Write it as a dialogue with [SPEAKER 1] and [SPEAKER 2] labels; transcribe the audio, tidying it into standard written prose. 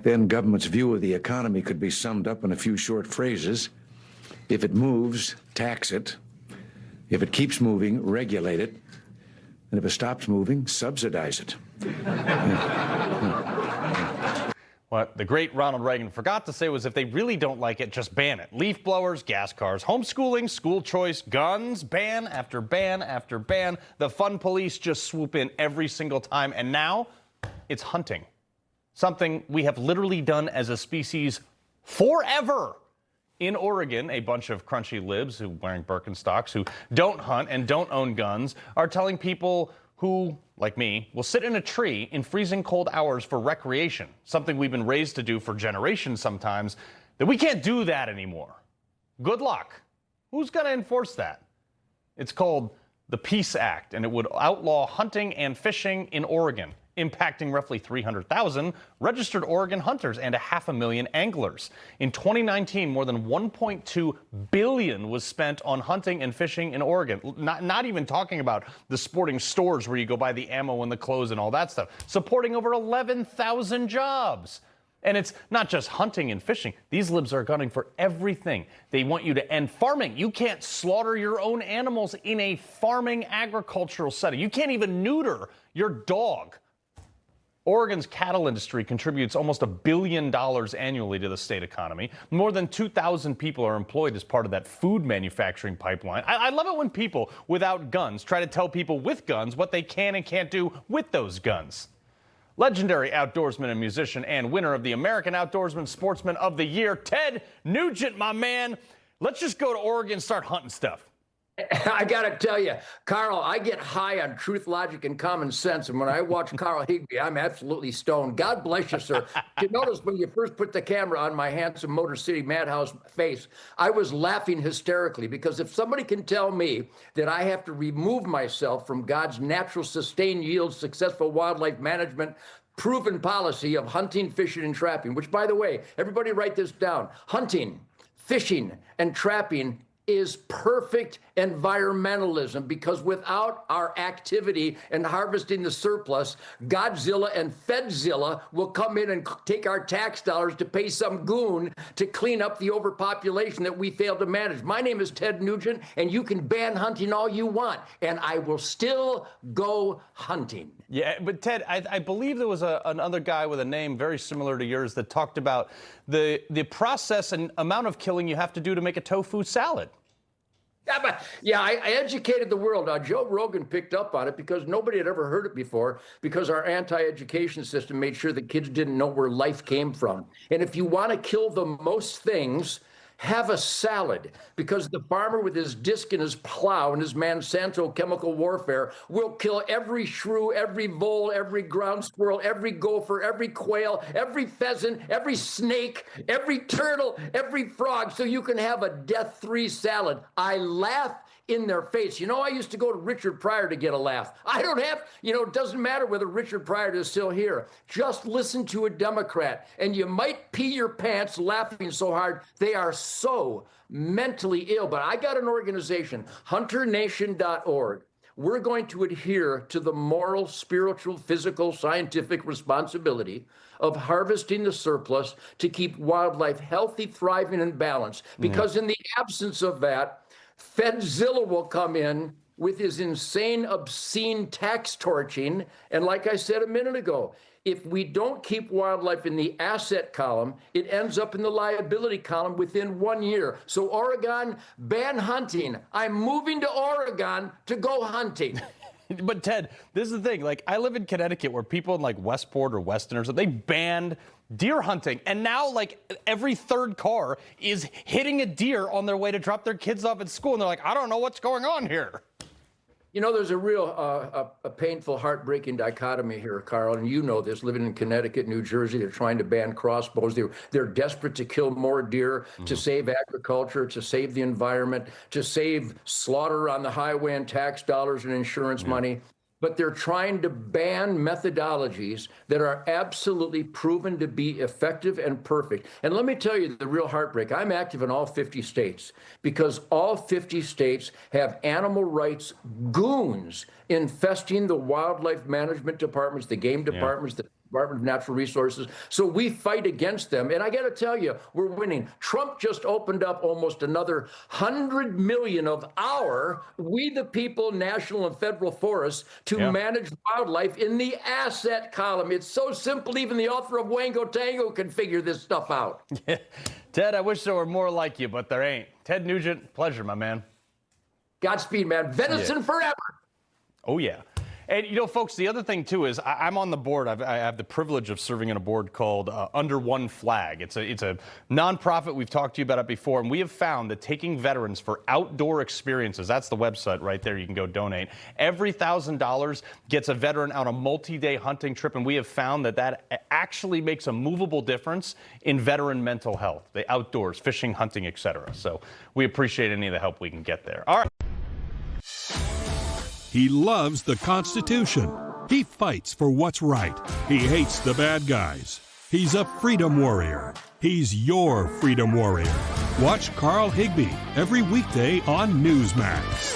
[SPEAKER 1] Back then, government's view of the economy could be summed up in a few short phrases. If it moves, tax it. If it keeps moving, regulate it. And if it stops moving, subsidize it.
[SPEAKER 2] What the great Ronald Reagan forgot to say was if they really don't like it, just ban it. Leaf blowers, gas cars, homeschooling, school choice, guns, ban after ban after ban. The fun police just swoop in every single time. And now it's hunting. Something we have literally done as a species forever. In Oregon, a bunch of crunchy libs who wearing Birkenstocks who don't hunt and don't own guns are telling people who, like me, will sit in a tree in freezing cold hours for recreation, something we've been raised to do for generations sometimes, that we can't do that anymore. Good luck. Who's going to enforce that? It's called the Peace Act, and it would outlaw hunting and fishing in Oregon, impacting roughly 300,000 registered Oregon hunters and 500,000 anglers. In 2019, more than $1.2 billion was spent on hunting and fishing in Oregon. Not even talking about the sporting stores where you go buy the ammo and the clothes and all that stuff. Supporting over 11,000 jobs. And it's not just hunting and fishing. These libs are gunning for everything. They want you to end farming. You can't slaughter your own animals in a farming agricultural setting. You can't even neuter your dog. Oregon's cattle industry contributes almost $1 billion annually to the state economy. More than 2,000 people are employed as part of that food manufacturing pipeline. I love it when people without guns try to tell people with guns what they can and can't do with those guns. Legendary outdoorsman and musician and winner of the American Outdoorsman Sportsman of the Year, Ted Nugent, my man. Let's just go to Oregon and start hunting stuff.
[SPEAKER 3] I got to tell you, Carl, I get high on truth, logic, and common sense. And when I watch Carl Higbee, I'm absolutely stoned. God bless you, sir. You notice when you first put the camera on my handsome Motor City Madhouse face, I was laughing hysterically because if somebody can tell me that I have to remove myself from God's natural, sustained yield, successful wildlife management, proven policy of hunting, fishing, and trapping, which, by the way, everybody write this down. Hunting, fishing, and trapping is perfect environmentalism because without our activity and harvesting the surplus, Godzilla and Fedzilla will come in and take our tax dollars to pay some goon to clean up the overpopulation that we failed to manage. My name is Ted Nugent, and you can ban hunting all you want, and I will still go hunting.
[SPEAKER 2] Yeah, but Ted, I believe there was another guy with a name very similar to yours that talked about the process and amount of killing you have to do to make a tofu salad.
[SPEAKER 3] Yeah, I educated the world. Joe Rogan picked up on it because nobody had ever heard it before because our anti-education system made sure that kids didn't know where life came from. And if you want to kill the most things, have a salad, because the farmer with his disc and his plow and his Monsanto chemical warfare will kill every shrew, every vole, every ground squirrel, every gopher, every quail, every pheasant, every snake, every turtle, every frog, so you can have a death-free salad. I laugh in their face. You know, I used to go to Richard Pryor to get a laugh. I don't have, it doesn't matter whether Richard Pryor is still here. Just listen to a Democrat, and you might pee your pants laughing so hard. They are so mentally ill. But I got an organization, HunterNation.org. We're going to adhere to the moral, spiritual, physical, scientific responsibility of harvesting the surplus to keep wildlife healthy, thriving, and balanced. Because in the absence of that, Fedzilla will come in with his insane, obscene tax torching. And like I said a minute ago, if we don't keep wildlife in the asset column, it ends up in the liability column within 1 year. So Oregon, ban hunting. I'm moving to Oregon to go hunting.
[SPEAKER 2] But Ted, this is the thing. Like, I live in Connecticut where people in like Westport or Weston or something, they banned deer hunting. And now like every third car is hitting a deer on their way to drop their kids off at school. And they're like, I don't know what's going on here.
[SPEAKER 3] There's a real a painful, heartbreaking dichotomy here, Carl, and you know this, living in Connecticut, New Jersey. They're trying to ban crossbows. They're desperate to kill more deer, to save agriculture, to save the environment, to save slaughter on the highway and tax dollars and insurance money. But they're trying to ban methodologies that are absolutely proven to be effective and perfect. And let me tell you the real heartbreak. I'm active in all 50 states because all 50 states have animal rights goons infesting the wildlife management departments, the game departments, the Department of Natural Resources. So we fight against them. And I got to tell you, we're winning. Trump just opened up almost another 100 million of our We the People national and federal forests to manage wildlife in the asset column. It's so simple. Even the author of Wango Tango can figure this stuff out.
[SPEAKER 2] Ted, I wish there were more like you, but there ain't. Ted Nugent, pleasure, my man.
[SPEAKER 3] Godspeed, man. Venison forever.
[SPEAKER 2] Oh, yeah. And, you know, folks, the other thing, too, is I'm on the board. I have the privilege of serving on a board called Under One Flag. It's a nonprofit. We've talked to you about it before. And we have found that taking veterans for outdoor experiences, that's the website right there. You can go donate. Every $1,000 gets a veteran on a multi-day hunting trip. And we have found that that actually makes a movable difference in veteran mental health, the outdoors, fishing, hunting, etc. So we appreciate any of the help we can get there. All right.
[SPEAKER 4] He loves the Constitution. He fights for what's right. He hates the bad guys. He's a freedom warrior. He's your freedom warrior. Watch Carl Higbie every weekday on Newsmax.